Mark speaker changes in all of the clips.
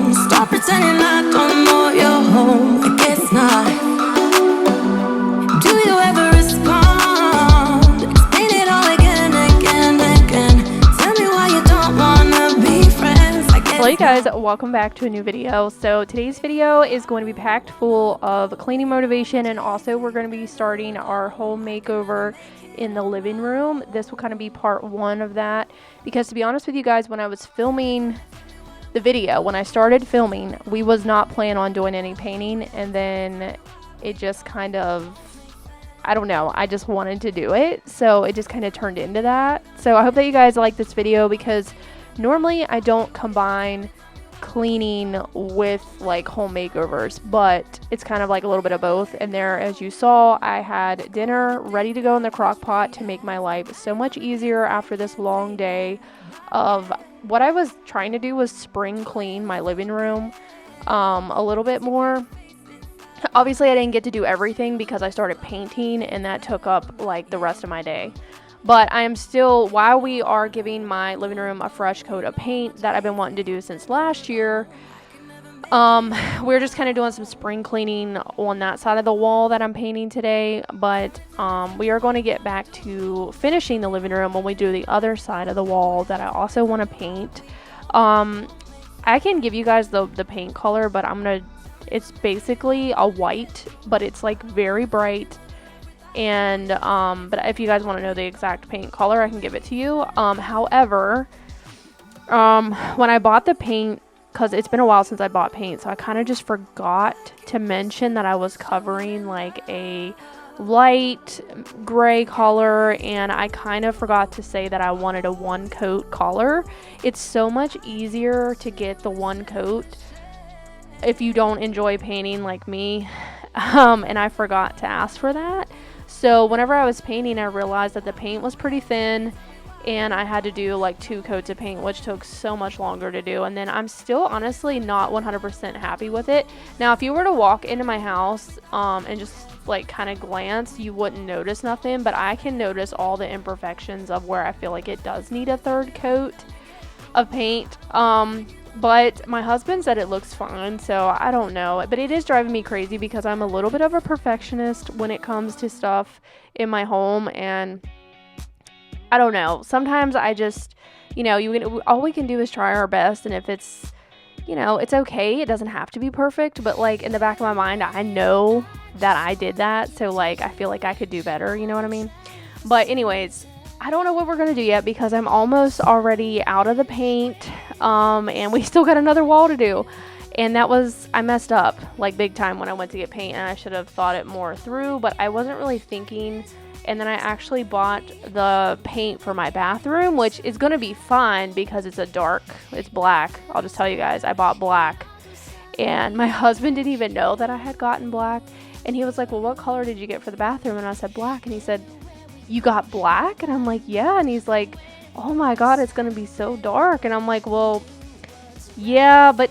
Speaker 1: phone. Stop pretending I don't know you're home. I guess not. Do you ever respond? Explain it all again, again, again. Tell me why you don't wanna be friends. I guess
Speaker 2: Hello you guys, welcome back to a new video. So today's video is going to be packed full of cleaning motivation, and also we're going to be starting our home makeover in the living room. This will kind of be part one of that, because to be honest with you guys, when I was filming the video, when I started filming, we was not planning on doing any painting, and then it just kind of, I don't know, I just wanted to do it, so it just kind of turned into that. So I hope that you guys like this video, because normally I don't combine cleaning with like home makeovers, but it's kind of like a little bit of both. And there, as you saw, I had dinner ready to go in the crock pot to make my life so much easier after this long day of what I was trying to do was spring clean my living room a little bit more. Obviously I didn't get to do everything because I started painting, and that took up like the rest of my day. But I am still, while we are giving my living room a fresh coat of paint that I've been wanting to do since last year, we're just kind of doing some spring cleaning on that side of the wall that I'm painting today. But we are going to get back to finishing the living room when we do the other side of the wall that I also want to paint. I can give you guys the paint color, but it's basically a white, but it's like very bright. And but if you guys want to know the exact paint color, I can give it to you. However, when I bought the paint, because it's been a while since I bought paint, so I kind of just forgot to mention that I was covering like a light gray color, and I kind of forgot to say that I wanted a one coat color. It's so much easier to get the one coat if you don't enjoy painting like me, and I forgot to ask for that. So whenever I was painting, I realized that the paint was pretty thin, and I had to do like 2 coats of paint, which took so much longer to do. And then I'm still honestly not 100% happy with it. Now, if you were to walk into my house and just like kind of glance, you wouldn't notice nothing, but I can notice all the imperfections of where I feel like it does need a 3rd coat of paint. But my husband said it looks fine, so I don't know. But it is driving me crazy because I'm a little bit of a perfectionist when it comes to stuff in my home, and I don't know. Sometimes I just, all we can do is try our best, and if it's, it's okay. It doesn't have to be perfect, but like in the back of my mind, I know that I did that, so like I feel like I could do better, you know what I mean? But anyways, I don't know what we're going to do yet because I'm almost already out of the paint, and we still got another wall to do. And I messed up like big time when I went to get paint, and I should have thought it more through, but I wasn't really thinking. And then I actually bought the paint for my bathroom, which is going to be fine because it's it's black. I'll just tell you guys, I bought black, and my husband didn't even know that I had gotten black. And he was like, well, what color did you get for the bathroom? And I said black, and he said, you got black? And I'm like, yeah. And he's like, oh my god, it's gonna be so dark. And I'm like, well, yeah, but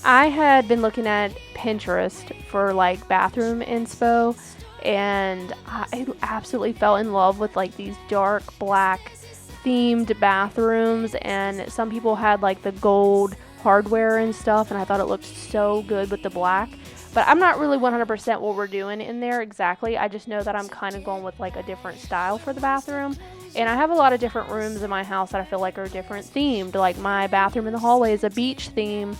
Speaker 2: I had been looking at Pinterest for like bathroom inspo, and I absolutely fell in love with like these dark black themed bathrooms, and some people had like the gold hardware and stuff, and I thought it looked so good with the black. But I'm not really 100% what we're doing in there exactly. I just know that I'm kind of going with like a different style for the bathroom. And I have a lot of different rooms in my house that I feel like are different themed. Like my bathroom in the hallway is a beach theme.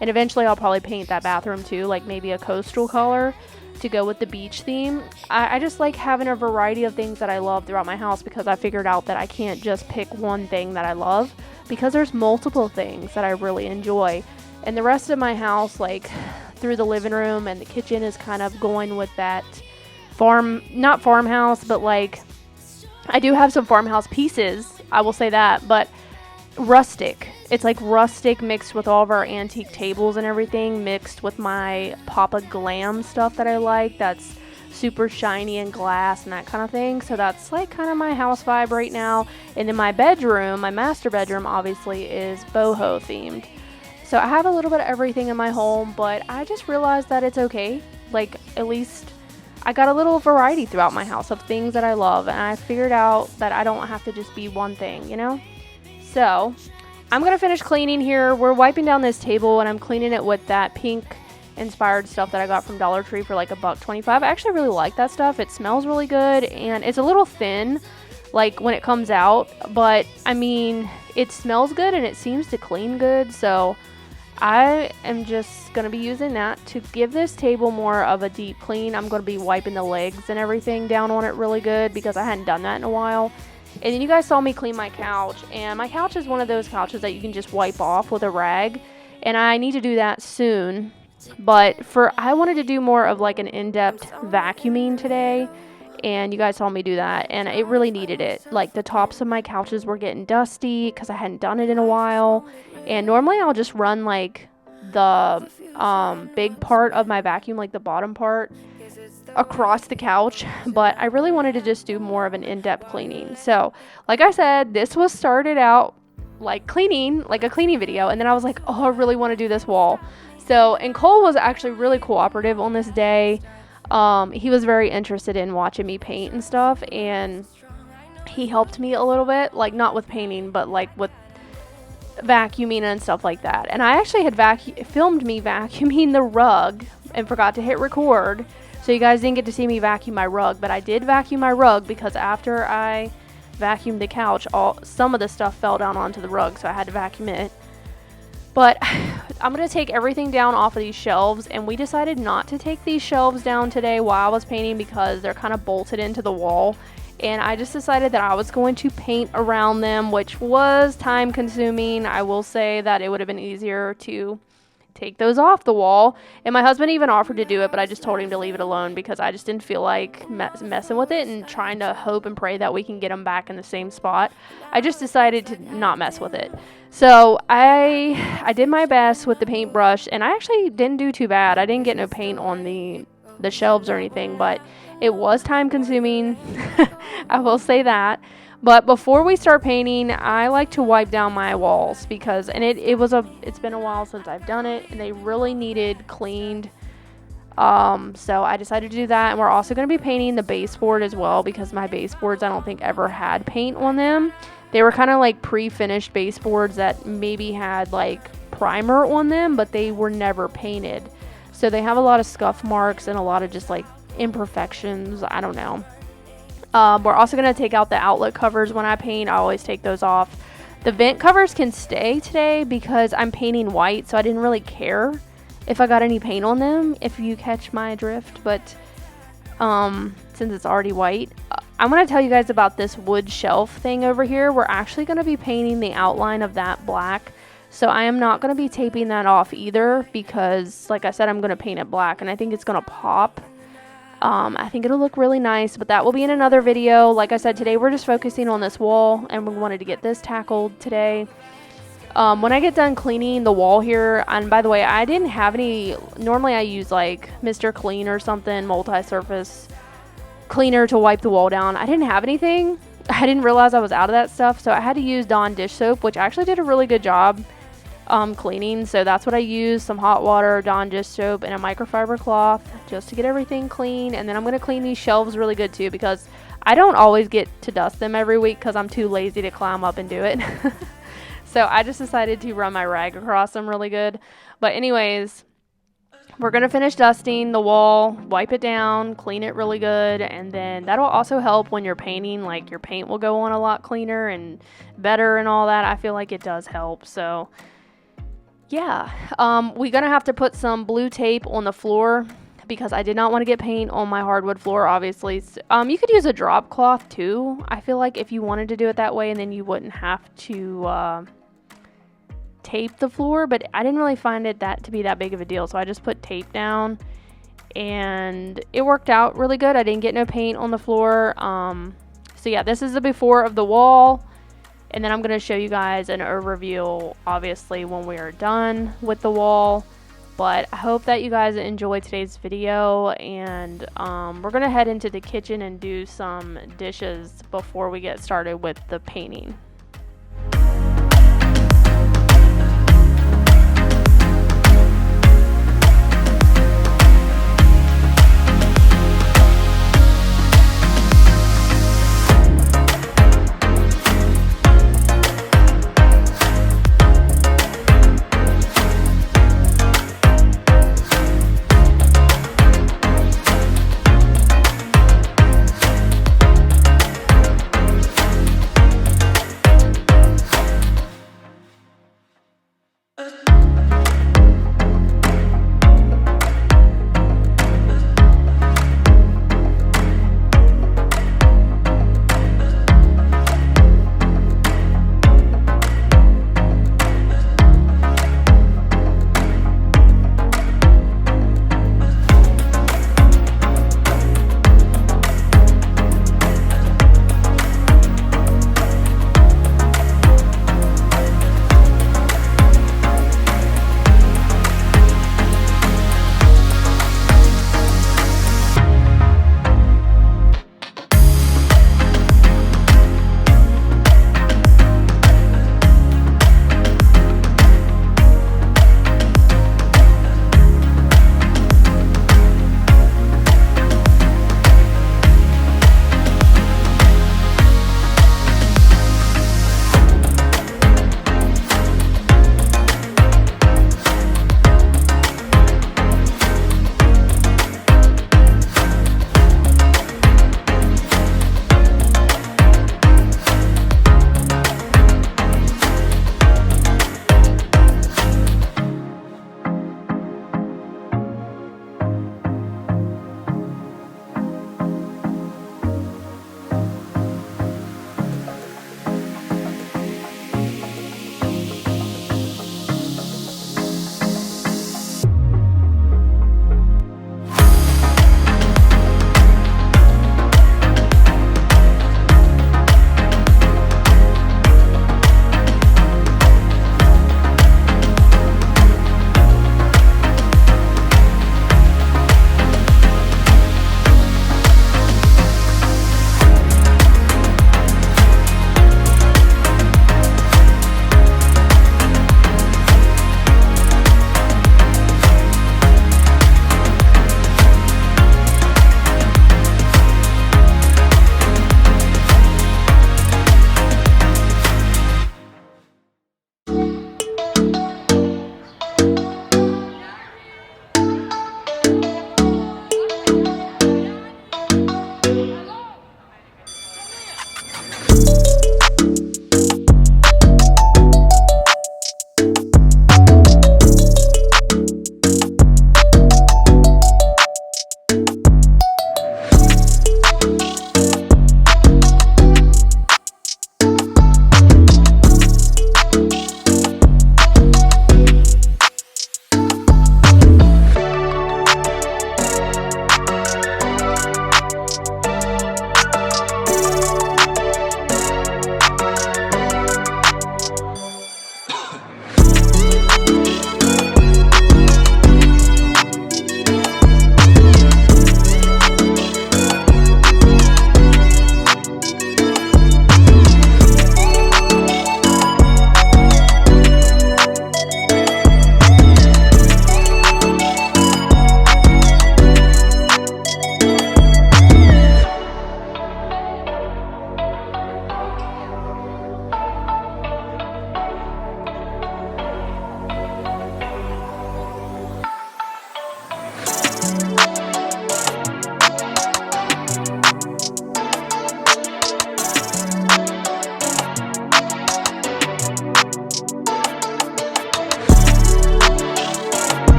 Speaker 2: And eventually I'll probably paint that bathroom too, like maybe a coastal color to go with the beach theme. I just like having a variety of things that I love throughout my house, because I figured out that I can't just pick one thing that I love, because there's multiple things that I really enjoy. And the rest of my house, like through the living room and the kitchen, is kind of going with that not farmhouse, but like I do have some farmhouse pieces, I will say that, but rustic. It's like rustic mixed with all of our antique tables and everything, mixed with my Papa Glam stuff that I like, that's super shiny and glass and that kind of thing. So that's like kind of my house vibe right now. And then my bedroom, my master bedroom, obviously is boho themed. So I have a little bit of everything in my home, but I just realized that it's okay. Like, at least I got a little variety throughout my house of things that I love, and I figured out that I don't have to just be one thing, So I'm going to finish cleaning here. We're wiping down this table, and I'm cleaning it with that pink inspired stuff that I got from Dollar Tree for like $1.25. I actually really like that stuff. It smells really good, and it's a little thin, like when it comes out, but I mean, it smells good and it seems to clean good, so I am just going to be using that to give this table more of a deep clean. I'm going to be wiping the legs and everything down on it really good because I hadn't done that in a while. And then you guys saw me clean my couch, and my couch is one of those couches that you can just wipe off with a rag, and I need to do that soon. But I wanted to do more of like an in-depth vacuuming today, and you guys saw me do that, and it really needed it. Like the tops of my couches were getting dusty because I hadn't done it in a while, and normally I'll just run like the big part of my vacuum, like the bottom part, across the couch, but I really wanted to just do more of an in-depth cleaning. So like I said, this was started out like cleaning, like a cleaning video, and then I was like, oh, I really want to do this wall. So, and Cole was actually really cooperative on this day. He was very interested in watching me paint and stuff, and he helped me a little bit, like not with painting, but like with vacuuming and stuff like that. And I actually had filmed me vacuuming the rug and forgot to hit record, so you guys didn't get to see me vacuum my rug, but I did vacuum my rug because after I vacuumed the couch, some of the stuff fell down onto the rug, so I had to vacuum it. But I'm going to take everything down off of these shelves, and we decided not to take these shelves down today while I was painting because they're kind of bolted into the wall, and I just decided that I was going to paint around them, which was time consuming. I will say that it would have been easier to take those off the wall, and my husband even offered to do it, but I just told him to leave it alone because I just didn't feel like messing with it and trying to hope and pray that we can get them back in the same spot. I just decided to not mess with it. So I did my best with the paintbrush, and I actually didn't do too bad. I didn't get no paint on the shelves or anything, but it was time consuming. I will say that. But before we start painting, I like to wipe down my walls because, and it's been a while since I've done it, and they really needed cleaned. So I decided to do that, and we're also going to be painting the baseboard as well because my baseboards I don't think ever had paint on them. They were kind of like pre-finished baseboards that maybe had like primer on them, but they were never painted. So they have a lot of scuff marks and a lot of just like imperfections. I don't know. We're also going to take out the outlet covers when I paint. I always take those off. The vent covers can stay today because I'm painting white, so I didn't really care if I got any paint on them, if you catch my drift. But since it's already white, I'm going to tell you guys about this wood shelf thing over here. We're actually going to be painting the outline of that black. So I am not going to be taping that off either because, like I said, I'm going to paint it black, and I think it's going to pop. I think it'll look really nice, but that will be in another video. Like I said, today we're just focusing on this wall, and we wanted to get this tackled today. When I get done cleaning the wall here, and by the way, I didn't have any, normally I use like Mr. Clean or something, multi-surface cleaner to wipe the wall down. I didn't have anything. I didn't realize I was out of that stuff, so I had to use Dawn dish soap, which actually did a really good job cleaning. So that's what I used, some hot water, Dawn dish soap, and a microfiber cloth just to get everything clean. And then I'm going to clean these shelves really good too because I don't always get to dust them every week because I'm too lazy to climb up and do it. So I just decided to run my rag across them really good. But anyways, we're going to finish dusting the wall, wipe it down, clean it really good, and then that'll also help when you're painting. Like your paint will go on a lot cleaner and better and all that. I feel like it does help. So yeah, we're going to have to put some blue tape on the floor because I did not want to get paint on my hardwood floor, obviously. You could use a drop cloth too. I feel like if you wanted to do it that way, and then you wouldn't have to tape the floor, but I didn't really find it to be that big of a deal, so I just put tape down, and it worked out really good. I didn't get no paint on the floor. So yeah, this is the before of the wall. And then I'm going to show you guys an overview, obviously, when we are done with the wall. But I hope that you guys enjoyed today's video. And we're going to head into the kitchen and do some dishes before we get started with the painting.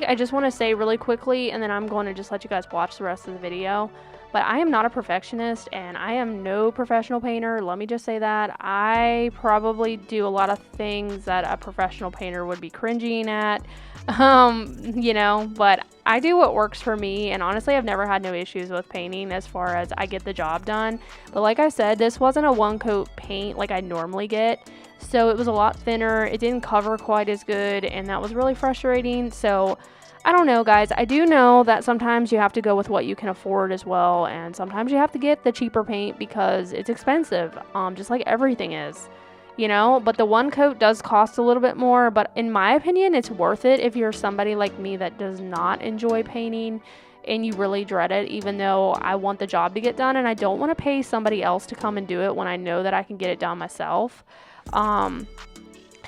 Speaker 2: I just want to say really quickly, and then I'm going to just let you guys watch the rest of the video, but I am not a perfectionist, and I am no professional painter. Let me just say that. I probably do a lot of things that a professional painter would be cringing at, you know, but I do what works for me, and honestly, I've never had no issues with painting as far as I get the job done. But like I said, this wasn't a one coat paint like I normally get, so it was a lot thinner. It didn't cover quite as good, and that was really frustrating. So I don't know, guys. I do know that sometimes you have to go with what you can afford as well, and sometimes you have to get the cheaper paint because it's expensive, just like everything is, you know. But the one coat does cost a little bit more, but in my opinion, it's worth it if you're somebody like me that does not enjoy painting and you really dread it, even though I want the job to get done and I don't want to pay somebody else to come and do it when I know that I can get it done myself.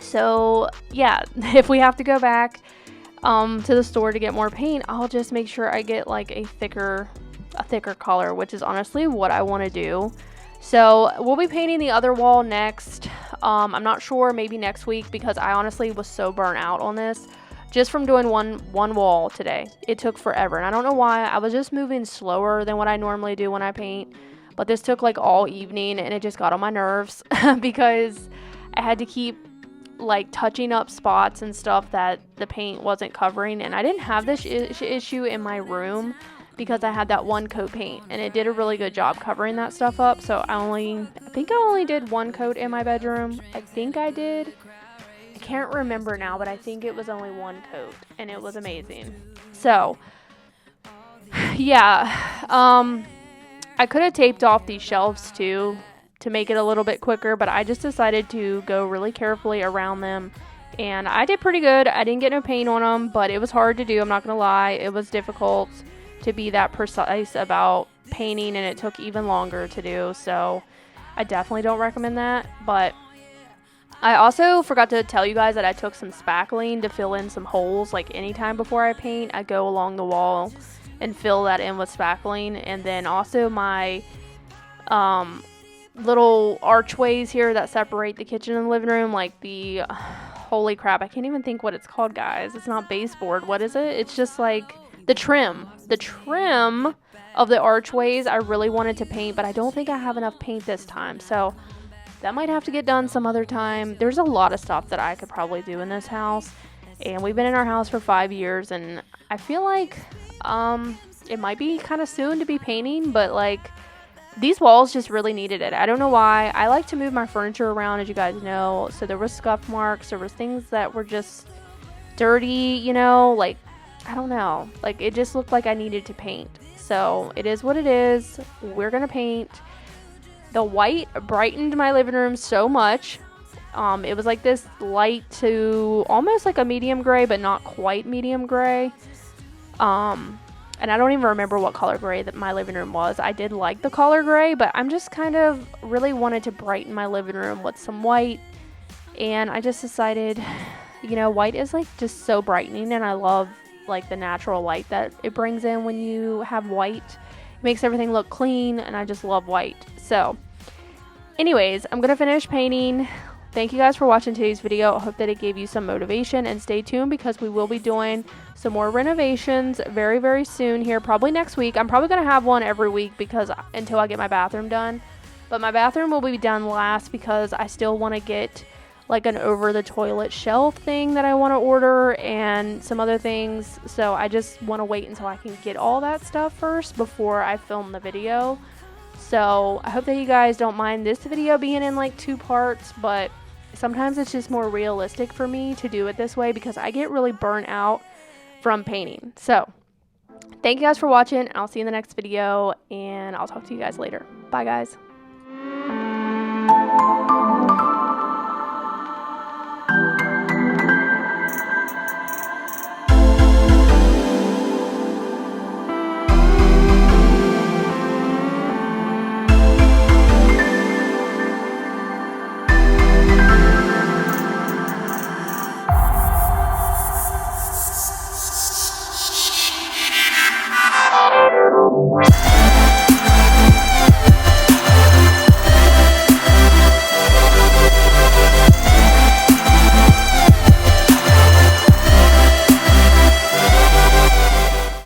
Speaker 2: So yeah, if we have to go back to the store to get more paint, I'll just make sure I get like a thicker color, which is honestly what I want to do. So we'll be painting the other wall next. I'm not sure, maybe next week, because I honestly was so burnt out on this just from doing one wall today. It took forever, and I don't know why. I was just moving slower than what I normally do when I paint, but this took like all evening, and it just got on my nerves because I had to keep like touching up spots and stuff that the paint wasn't covering, and I didn't have this issue in my room because I had that one coat paint, and it did a really good job covering that stuff up. So I think I only did one coat in my bedroom. I think I did. I can't remember now, but I think it was only one coat, and it was amazing. So yeah, I could have taped off these shelves too to make it a little bit quicker, but I just decided to go really carefully around them, and I did pretty good. I didn't get no paint on them, but it was hard to do. I'm not gonna lie, it was difficult to be that precise about painting, and it took even longer to do, so I definitely don't recommend that. But I also forgot to tell you guys that I took some spackling to fill in some holes. Like anytime before I paint, I go along the wall and fill that in with spackling. And then also my little archways here that separate the kitchen and the living room, like the holy crap, I can't even think what it's called, guys. It's not baseboard. What is it? It's just like the trim of the archways. I really wanted to paint, but I don't think I have enough paint this time, so that might have to get done some other time. There's a lot of stuff that I could probably do in this house, and we've been in our house for 5 years, and I feel like it might be kind of soon to be painting, but like these walls just really needed it. I don't know why. I like to move my furniture around, as you guys know, so there was scuff marks, there was things that were just dirty, you know, like I don't know, like it just looked like I needed to paint. So it is what it is. We're gonna paint. The white brightened my living room so much. It was like this light to almost like a medium gray, but not quite medium gray. And I don't even remember what color gray that my living room was. I did like the color gray, but I'm just kind of really wanted to brighten my living room with some white. And I just decided, you know, white is like just so brightening, and I love like the natural light that it brings in when you have white. It makes everything look clean, and I just love white. So anyways, I'm gonna finish painting. Thank you guys for watching today's video. I hope that it gave you some motivation, and stay tuned because we will be doing some more renovations very, very soon here, probably next week. I'm probably gonna have one every week because until I get my bathroom done, but my bathroom will be done last because I still want to get like an over the toilet shelf thing that I want to order and some other things. So I just want to wait until I can get all that stuff first before I film the video. So I hope that you guys don't mind this video being in like 2 parts, but sometimes it's just more realistic for me to do it this way because I get really burnt out from painting. So thank you guys for watching. I'll see you in the next video, and I'll talk to you guys later. Bye guys.